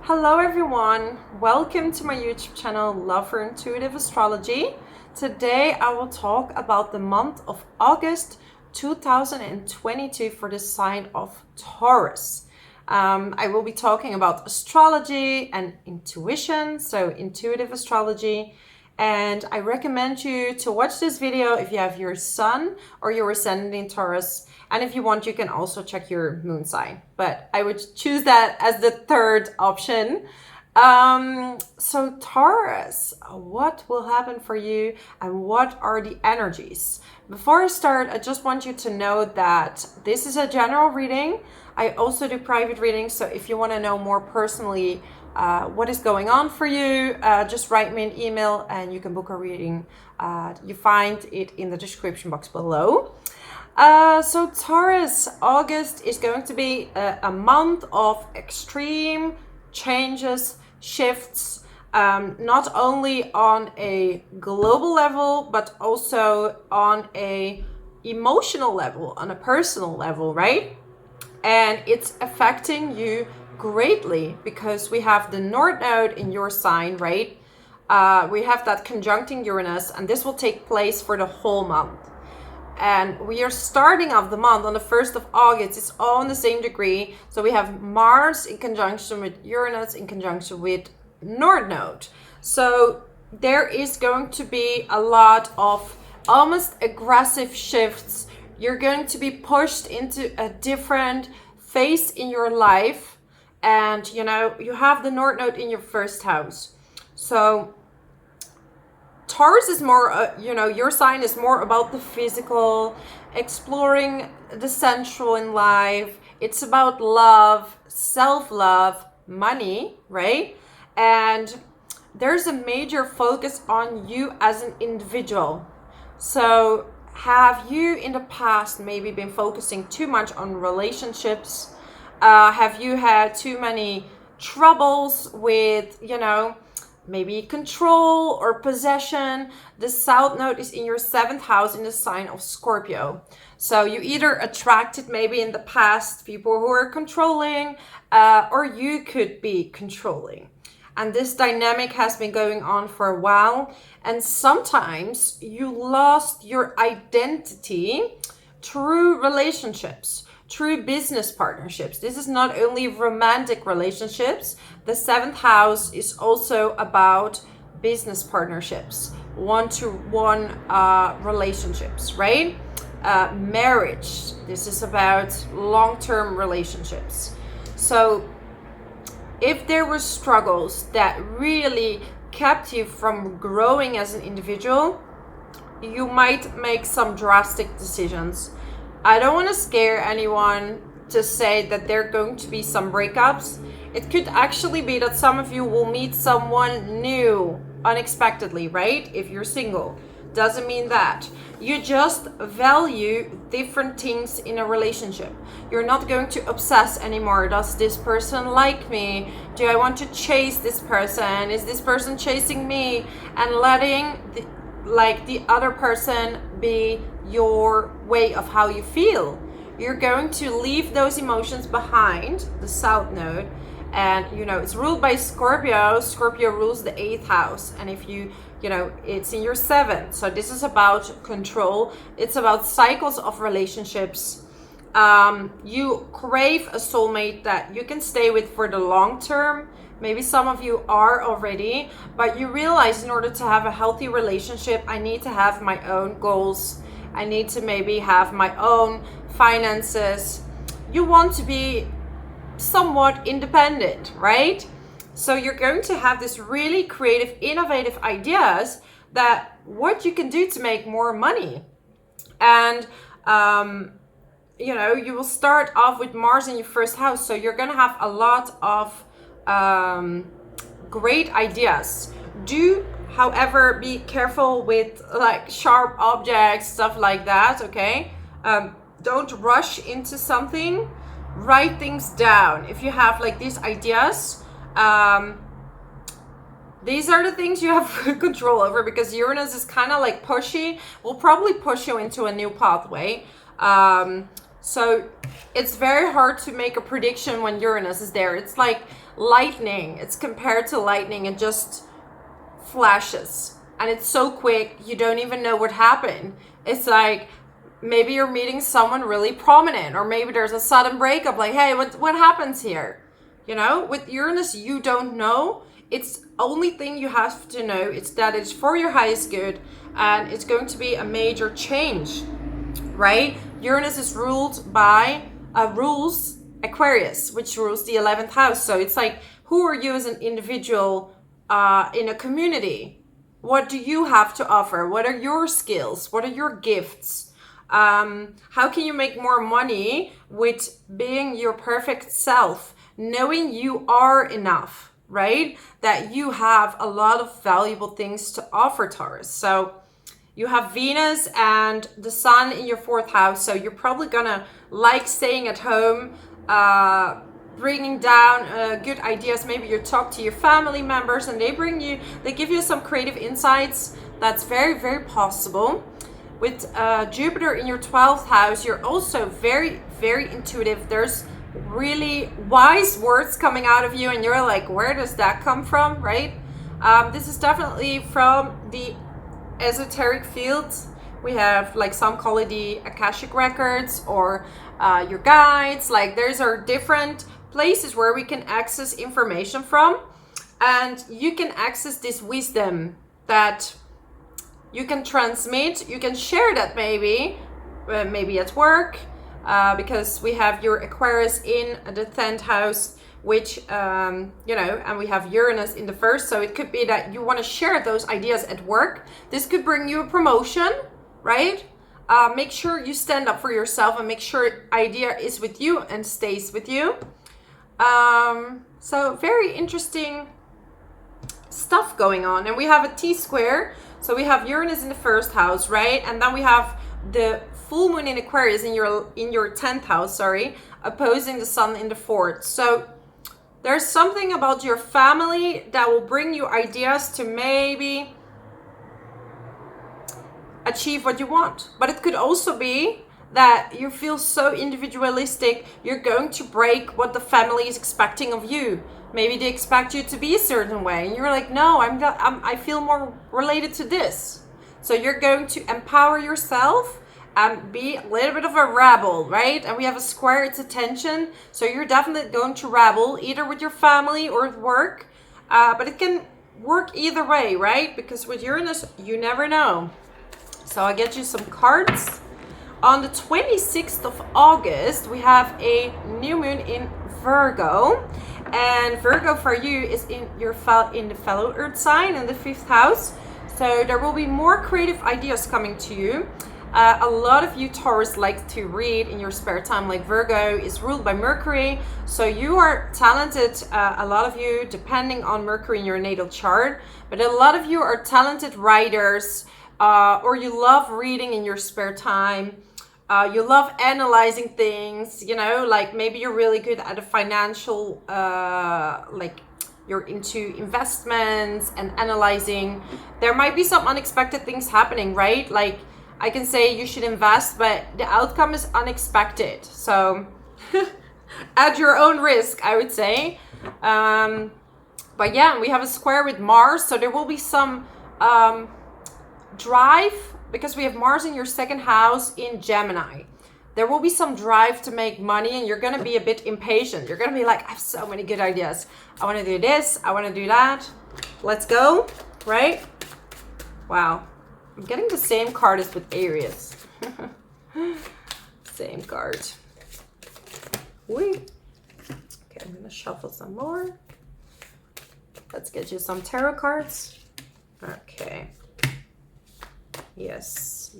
Hello everyone, welcome to my YouTube channel Love for Intuitive Astrology. Today I will talk about the month of August 2022 for the sign of Taurus. I will be talking about astrology and intuition, so intuitive astrology. And I recommend you to watch this video if you have your Sun or your Ascendant in Taurus. And if you want, you can also check your moon sign. But I would choose that as the third option. So Taurus, what will happen for you and what are the energies? Before I start, I just want you to know that this is a general reading. I also do private readings. So if you want to know more personally what is going on for you, just write me an email and you can book a reading. You find it in the description box below. So Taurus, August is going to be a month of extreme changes, shifts, not only on a global level, but also on a emotional level, on a personal level, right? And it's affecting you greatly because we have the North Node in your sign, right? We have that conjuncting Uranus, and this will take place for the whole month. And we are starting off the month on the 1st of August. It's all in the same degree. So we have Mars in conjunction with Uranus in conjunction with North Node. So there is going to be a lot of almost aggressive shifts. You're going to be pushed into a different phase in your life. And, you know, you have the North Node in your first house. So Taurus is more, your sign is more about the physical, exploring the sensual in life. It's about love, self-love, money, right? And there's a major focus on you as an individual. So have you in the past maybe been focusing too much on relationships? Have you had too many troubles with, maybe control or possession? The South Node is in your 7th house in the sign of Scorpio. So you either attracted maybe in the past people who are controlling, or you could be controlling. And this dynamic has been going on for a while. And sometimes you lost your identity through relationships, through business partnerships. This is not only romantic relationships. The 7th house is also about business partnerships, one-to-one relationships, right? Marriage. This is about long-term relationships. So if there were struggles that really kept you from growing as an individual, you might make some drastic decisions. I don't want to scare anyone to say that there are going to be some breakups. It could actually be that some of you will meet someone new unexpectedly, right? If you're single. Doesn't mean that. You just value different things in a relationship. You're not going to obsess anymore. Does this person like me? Do I want to chase this person? Is this person chasing me? And letting the other person be your way of how you feel. You're going to leave those emotions behind, the South Node. And, it's ruled by Scorpio. Scorpio rules the 8th house. And if it's in your 7th. So this is about control. It's about cycles of relationships. You crave a soulmate that you can stay with for the long term. Maybe some of you are already, but you realize in order to have a healthy relationship, I need to have my own goals. I need to maybe have my own finances. You want to be somewhat independent, right? So you're going to have this really creative, innovative ideas that what you can do to make more money. And, you will start off with Mars in your first house. So you're going to have a lot of great ideas. Do, however, be careful with sharp objects, stuff like that, okay? Don't rush into something. Write things down. If you have these ideas, these are the things you have control over, because Uranus is kind of pushy. Will probably push you into a new pathway. So it's very hard to make a prediction when Uranus is there. It's like lightning. It's compared to lightning. It just flashes. And it's so quick, you don't even know what happened. It's like maybe you're meeting someone really prominent, or maybe there's a sudden breakup, like, hey, what happens here? You know, with Uranus, you don't know. It's only thing you have to know, it's that it's for your highest good, and it's going to be a major change, right? Uranus is ruled by rules Aquarius, which rules the 11th house. So it's like, who are you as an individual in a community? What do you have to offer? What are your skills? What are your gifts? How can you make more money with being your perfect self, knowing you are enough, right? That you have a lot of valuable things to offer, Taurus. So you have Venus and the Sun in your 4th house. So you're probably gonna like staying at home, bringing down good ideas. Maybe you talk to your family members and they give you some creative insights. That's very, very possible. With Jupiter in your 12th house, you're also very, very intuitive. There's really wise words coming out of you and you're like, where does that come from, right? This is definitely from the esoteric field. We have, like, some call it the Akashic records or your guides. Like, those are different places where we can access information from, and you can access this wisdom that you can transmit. You can share that maybe at work, because we have your Aquarius in the 10th house, which you know, and we have Uranus in the 1st. So it could be that you want to share those ideas at work. This could bring you a promotion, right? Make sure you stand up for yourself and make sure idea is with you and stays with you. So very interesting stuff going on. And we have a T-square. So we have Uranus in the 1st house, right? And then we have the full moon in Aquarius in your 10th house, sorry, opposing the Sun in the 4th. So there's something about your family that will bring you ideas to maybe achieve what you want. But it could also be that you feel so individualistic, you're going to break what the family is expecting of you. Maybe they expect you to be a certain way and you're like, no, I feel more related to this. So you're going to empower yourself and be a little bit of a rebel, right? And we have a square, it's attention. So you're definitely going to rebel either with your family or at work. But it can work either way, right? Because with Uranus, you never know. So I'll get you some cards. On the 26th of August, we have a new moon in Virgo. And Virgo for you is in the fellow earth sign in the 5th house. So there will be more creative ideas coming to you. A lot of you Taurus like to read in your spare time. Like, Virgo is ruled by Mercury. So you are talented, a lot of you, depending on Mercury in your natal chart. But a lot of you are talented writers, or you love reading in your spare time. You love analyzing things, you know, like maybe you're really good at a financial, like you're into investments and analyzing. There might be some unexpected things happening, right? Like, I can say you should invest, but the outcome is unexpected. So at your own risk, I would say. But yeah, we have a square with Mars. So there will be some drive, because we have Mars in your 2nd house in Gemini. There will be some drive to make money and you're going to be a bit impatient. You're going to be like, I have so many good ideas. I want to do this. I want to do that. Let's go, right? Wow. I'm getting the same card as with Aries. Same card. Okay, I'm going to shuffle some more. Let's get you some tarot cards. Okay. Yes,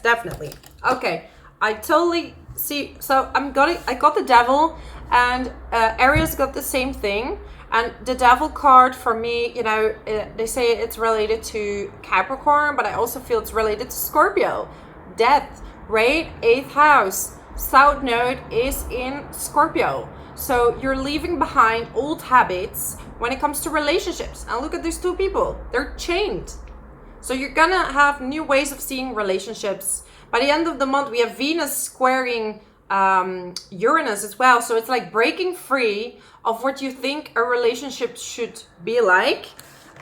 definitely. Okay, I totally see. So I got the Devil, and Aries got the same thing. And the Devil card for me, you know, they say it's related to Capricorn, but I also feel it's related to Scorpio. Death, right? 8th house. South Node is in Scorpio. So you're leaving behind old habits when it comes to relationships. And look at these two people. They're chained. So you're gonna have new ways of seeing relationships. By the end of the month, we have Venus squaring Uranus as well. So it's like breaking free of what you think a relationship should be like.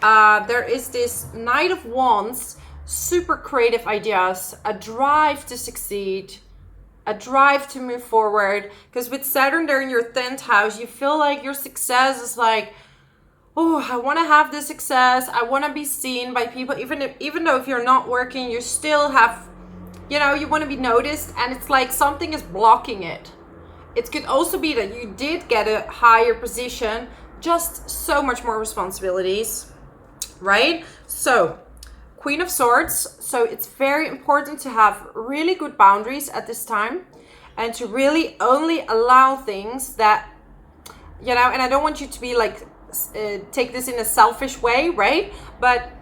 There is this Knight of Wands, super creative ideas, a drive to succeed, a drive to move forward. Because with Saturn there in your 10th house, you feel like your success is like, oh, I want to have this success. I want to be seen by people. Even though if you're not working, you still have, you know, you want to be noticed, and it's like something is blocking it. It could also be that you did get a higher position, just so much more responsibilities, right? So, Queen of Swords. So it's very important to have really good boundaries at this time, and to really only allow things that, you know, and I don't want you to be like, take this in a selfish way, right? But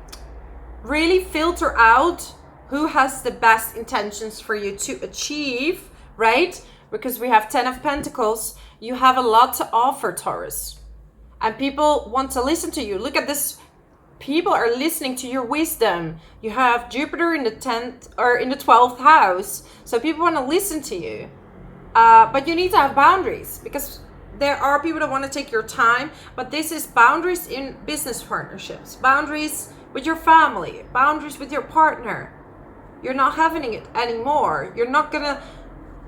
really filter out who has the best intentions for you to achieve, right? Because we have 10 of Pentacles. You have a lot to offer, Taurus. And people want to listen to you. Look at this. People are listening to your wisdom. You have Jupiter in the 10th or in the 12th house. So people want to listen to you. But you need to have boundaries, because there are people that want to take your time. But this is boundaries in business partnerships, boundaries with your family, boundaries with your partner. You're not having it anymore. You're not gonna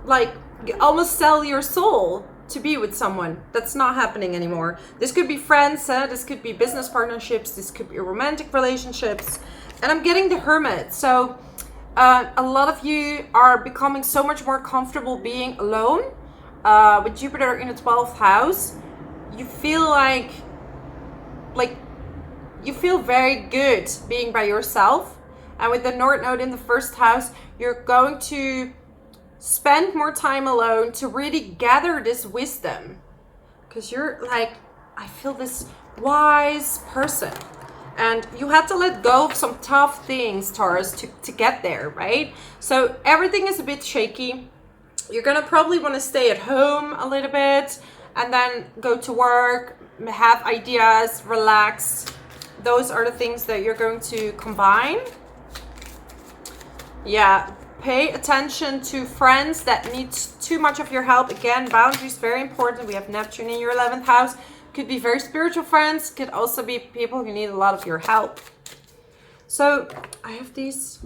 like almost sell your soul to be with someone. That's not happening anymore. This could be friends, this could be business partnerships, this could be romantic relationships. And I'm getting the Hermit. So a lot of you are becoming so much more comfortable being alone. With Jupiter in the 12th house, you feel like you feel very good being by yourself. And with the North Node in the 1st house, you're going to spend more time alone to really gather this wisdom. Because you're like, I feel this wise person. And you have to let go of some tough things, Taurus, to get there, right? So everything is a bit shaky. You're going to probably want to stay at home a little bit and then go to work, have ideas, relax. Those are the things that you're going to combine. Yeah, pay attention to friends that need too much of your help. Again, boundaries, very important. We have Neptune in your 11th house. Could be very spiritual friends. Could also be people who need a lot of your help. So I have these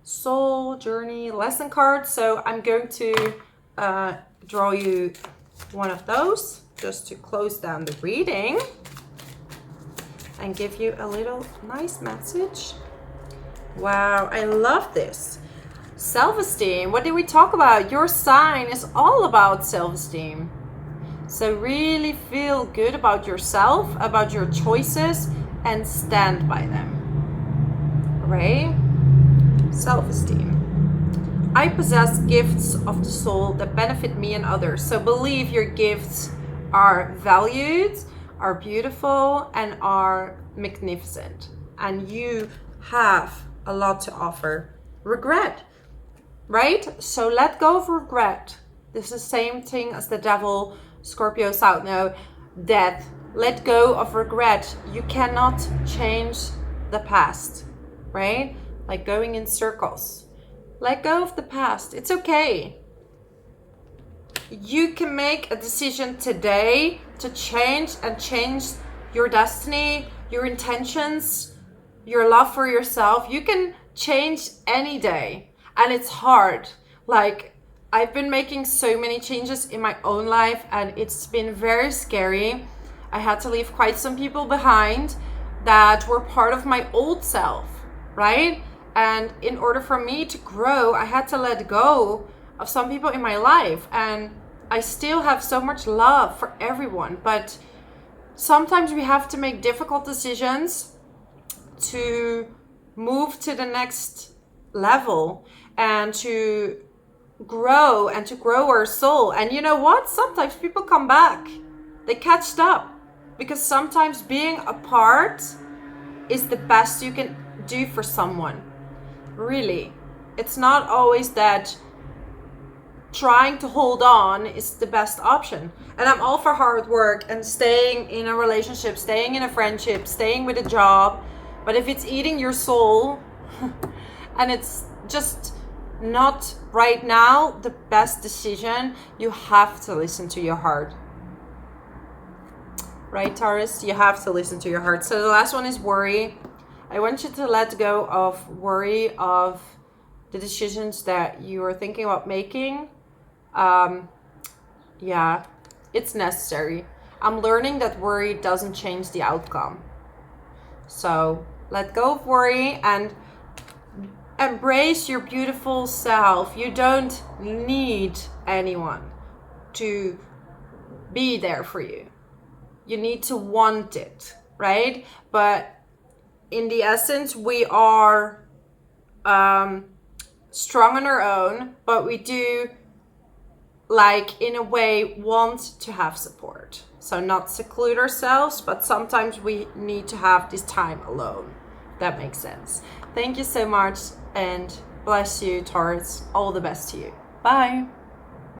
soul journey lesson cards. So I'm going to draw you one of those just to close down the reading and give you a little nice message. Wow, I love this. Self-esteem. What did we talk about? Your sign is all about self-esteem. So really feel good about yourself, about your choices, and stand by them. Right? Self-esteem. I possess gifts of the soul that benefit me and others. So believe your gifts are valued, are beautiful, and are magnificent. And you have a lot to offer. Regret, right? So let go of regret. This is the same thing as the devil, Scorpio, South Node, death. Let go of regret. You cannot change the past, right? Like going in circles. Let go of the past. It's okay. You can make a decision today to change your destiny, your intentions, your love for yourself. You can change any day, and it's hard. Like, I've been making so many changes in my own life, and it's been very scary. I had to leave quite some people behind that were part of my old self, right? And in order for me to grow, I had to let go of some people in my life. And I still have so much love for everyone, but sometimes we have to make difficult decisions to move to the next level and to grow our soul. And you know what? Sometimes people come back. They catch up, because sometimes being apart is the best you can do for someone. Really. It's not always that trying to hold on is the best option. And I'm all for hard work and staying in a relationship, staying in a friendship, staying with a job. But if it's eating your soul and it's just not right now the best decision. You have to listen to your heart. Right, Taurus? You have to listen to your heart. So the last one is worry. I want you to let go of worry of the decisions that you are thinking about making. Yeah, it's necessary. I'm learning that worry doesn't change the outcome. So let go of worry and embrace your beautiful self. You don't need anyone to be there for you. You need to want it, right? But in the essence, we are strong on our own, but we do, like, in a way, want to have support. So not seclude ourselves, but sometimes we need to have this time alone. That makes sense. Thank you so much, and bless you, Taurus. All the best to you. Bye.